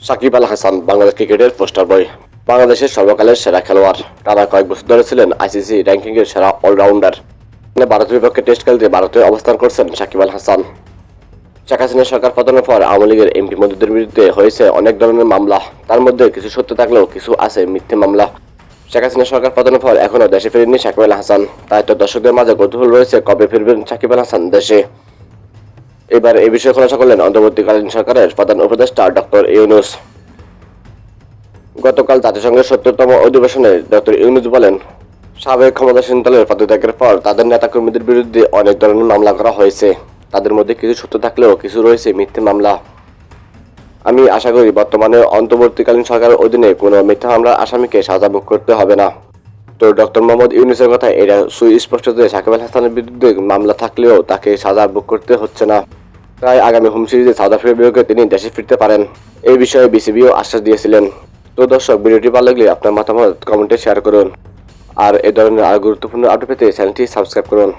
সাকিব আল হাসান বাংলাদেশ ক্রিকেটের পোস্টার বয়। বাংলাদেশের সর্বকালের সেরা খেলোয়াড়। টানা কয়েক বছর ধরে ছিলেন আইসিসি র্যাঙ্কিংয়ের সেরা অলরাউন্ডার। ভারতের বিপক্ষে টেস্ট খেলতে ভারতে অবস্থান করছেন সাকিব আল হাসান। শেখ হাসিনা সরকার পতনের পর আওয়ামী লীগের এমপি মন্ত্রীদের বিরুদ্ধে হয়েছে অনেক ধরনের মামলা। তার মধ্যে কিছু সত্য থাকলেও কিছু আছে মিথ্যে মামলা। শেখ হাসিনা সরকার পতনের পর এখনও দেশে ফেরেননি সাকিব আল হাসান। তাই তো দর্শকদের মাঝে কৌতূহল রয়েছে কবে ফিরবেন সাকিব আল হাসান দেশে। এবার এই বিষয়ে খোলাসা করলেন অন্তর্বর্তীকালীন সরকারের প্রধান উপদেষ্টা ডক্টর ইউনূস। গতকাল জাতিসংঘের ৭০তম অধিবেশনে ডক্টর ইউনূস বলেন, সাবেক ক্ষমতাসীন দলের পদত্যাগের পর তাদের নেতাকর্মীদের বিরুদ্ধে অনেক ধরনের মামলা করা হয়েছে। তাদের মধ্যে কিছু সত্য থাকলেও কিছু রয়েছে মিথ্যে মামলা। আমি আশা করি বর্তমানে অন্তর্বর্তীকালীন সরকারের অধীনে কোনো মিথ্যা মামলার আসামিকে সাজা ভোগ করতে হবে না। তো ডক্টর মোহাম্মদ ইউনূসের কথা এটা সুস্পষ্ট যে সাকিব আল হাসানের বিরুদ্ধে মামলা থাকলেও তাকে সাজা ভোগ করতে হচ্ছে না। তাই আগামী হোম সিরিজে সাউথ আফ্রিকার বিপক্ষে তিনি দেশে ফিরতে পারেন। এই বিষয়ে বিসিবিও আশ্বাস দিয়েছিলেন। তো দর্শক, ভিডিওটি ভালো লাগলে আপনার মতামত কমেন্টে শেয়ার করুন। আর এই ধরনের আরো গুরুত্বপূর্ণ আপডেট পেতে চ্যানেলটি সাবস্ক্রাইব করুন।